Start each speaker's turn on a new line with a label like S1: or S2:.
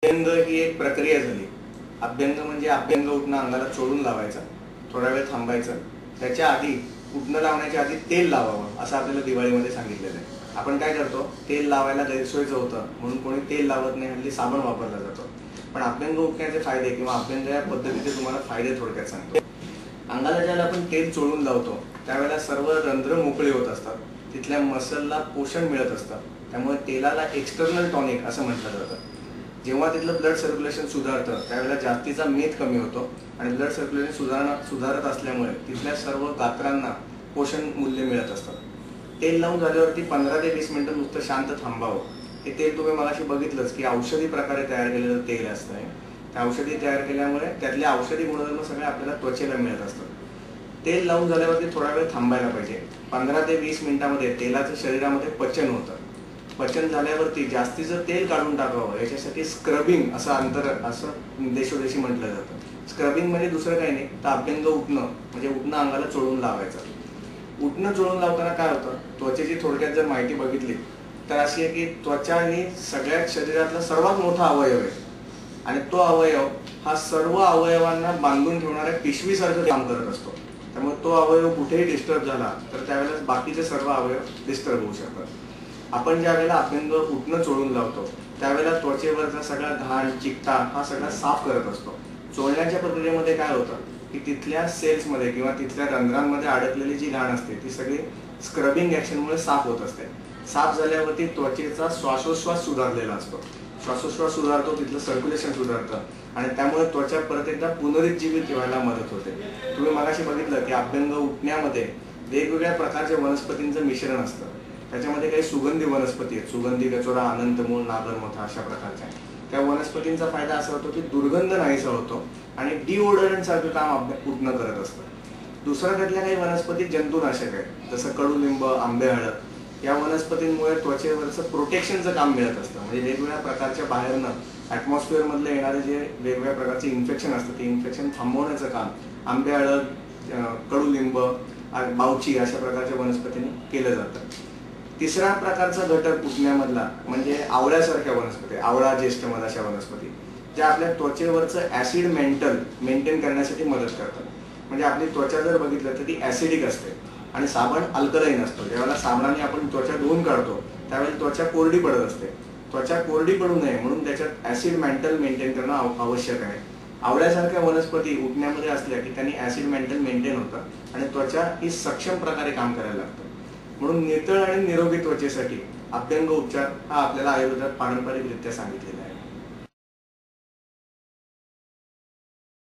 S1: अभ्यंग ही एक प्रक्रिया झाली। अभ्यंग म्हणजे अभ्यंग उठणं, अंगाला चोळून लावायचा, थोडा वेळ थांबायचं, त्याच्या आधी उठणं लावण्याच्या आधी तेल लावावं असं आपल्याला दिवाळीमध्ये सांगितलेलं आहे। आपण काय करतो, तेल लावायला गैरसोयीचं होतं म्हणून कोणी तेल लावत नाही, हल्ली साबण वापरला जातो। पण अभ्यंग उठण्याचे फायदे किंवा अभ्यंग या पद्धतीचे तुम्हाला फायदे थोडक्यात सांगतो। अंगाला ज्याला आपण तेल चोळून लावतो त्यावेळेला सर्व रंध्र मोकळी होत असतात, तिथल्या मसलला पोषण मिळत असतं, त्यामुळे तेलाला एक्सटर्नल टॉनिक असं म्हटलं जातं। जेव्हा तिथलं ब्लड सर्क्युलेशन सुधारतं त्यावेळेला जास्तीचा मेद कमी होतो आणि ब्लड सर्क्युलेशन सुधारत असल्यामुळे तिथल्या सर्व गात्रांना पोषण मूल्य मिळत असतं। तेल लावून झाल्यावरती 15 ते 20 मिनिटं नुसतं शांत थांबावं। हे तेल तुम्ही मगाशी बघितलंच की औषधी प्रकारे तयार केलेलं तेल असतं। त्या औषधी तयार केल्यामुळे त्यातले औषधी गुणधर्म सगळे आपल्याला त्वचेला मिळत असतात। तेल लावून झाल्यावरती थोडा वेळ थांबायला पाहिजे। 15 ते 20 मिनिटांमध्ये तेलाचं शरीरामध्ये पचन होतं। पचन झाल्यावरती जास्तीचं तेल काढून टाकावं याच्यासाठी स्क्रबिंग असं देशोदेशी म्हटलं जातं। स्क्रबिंग म्हणजे दुसरं काही नाही तर अभ्यंग उठणं, म्हणजे उठणं अंगाला चोळून लावायचं। उठणं चोळून लावताना काय होतं, त्वचेची थोडक्यात जर माहिती बघितली तर अशी आहे की त्वचा ही सगळ्यात शरीरातला सर्वात मोठा अवयव आहे आणि तो अवयव हा सर्व अवयवांना बांधून ठेवणाऱ्या पिशवीसारखं काम करत असतो। त्यामुळे तो अवयव कुठेही डिस्टर्ब झाला तर त्यावेळेस बाकीचे सर्व अवयव डिस्टर्ब होऊ शकतात। आपण ज्या वेळेला अभ्यंग उठणं चोळून लावतो त्यावेळेला त्वचेवरचा सगळा घाण चिकटा हा सगळा साफ करत असतो। चोळण्याच्या प्रक्रियेमध्ये काय होतं की तिथल्या सेल्समध्ये किंवा तिथल्या रंध्रांमध्ये अडकलेली जी घाण असते ती सगळी स्क्रबिंग ऍक्शनमुळे साफ होत असते। साफ झाल्यावरती त्वचेचा श्वासोश्वास सुधारलेला असतो, श्वासोश्वास सुधारतो, तिथलं सर्क्युलेशन सुधारतं आणि त्यामुळे त्वचा परत एकदा पुनरुज्जीवित व्हायला मदत होते। तुम्ही मगाशी बघितलं की अभ्यंग उठण्यामध्ये वेगवेगळ्या प्रकारच्या वनस्पतींचं मिश्रण असतं। त्याच्यामध्ये काही सुगंधी वनस्पती आहेत, सुगंधी कचोरा, अनंतमूळ, नागरमोथा अशा प्रकारच्या। त्या वनस्पतींचा फायदा असा होतो की दुर्गंध नाहीसा होतो आणि डिओडरंट सारखं काम उठणं करत असतं। दुसऱ्या त्यातल्या काही वनस्पती जंतुनाशक आहेत, जसं कडुलिंब, आंबे हळद या वनस्पतींमुळे त्वचेवरचं प्रोटेक्शनचं काम मिळत असतं। म्हणजे वेगवेगळ्या प्रकारच्या बाहेरनं ॲटमॉस्फिअर मधले येणारे जे वेगवेगळ्या प्रकारचे इन्फेक्शन असतं ते इन्फेक्शन थांबवण्याचं काम आंबे हळद, कडुलिंब, बावची अशा प्रकारच्या वनस्पतींनी केलं जातं। तिसरा प्रकारचा घटक उठण्यामधला म्हणजे आवळ्यासारख्या वनस्पती, आवळा, ज्येष्ठमध अशा वनस्पती ज्या आपल्या त्वचेवरचं ऍसिड मेंटेन करण्यासाठी मदत करतात। म्हणजे आपली त्वचा जर बघितलं तर ती ऍसिडिक असते आणि साबण अल्कलाईन असतो। ज्यावेळेला साबणाने आपण त्वचा धुवून काढतो त्यावेळेला त्वचा कोरडी पडत असते। त्वचा कोरडी पडू नये म्हणून त्याच्यात ऍसिड मेंटेन करणं आवश्यक आहे। आवळ्यासारख्या वनस्पती उठण्यामध्ये असल्या की त्यांनी ऍसिड मेंटेन होतं आणि त्वचा ही सक्षम प्रकारे काम करायला लागतं। म्हणून नितळ आणि निरोगी त्वचेसाठी अभ्यंग उपचार हा आपल्याला आयुर्वेदात पारंपरिकरित्या सांगितलेला आहे।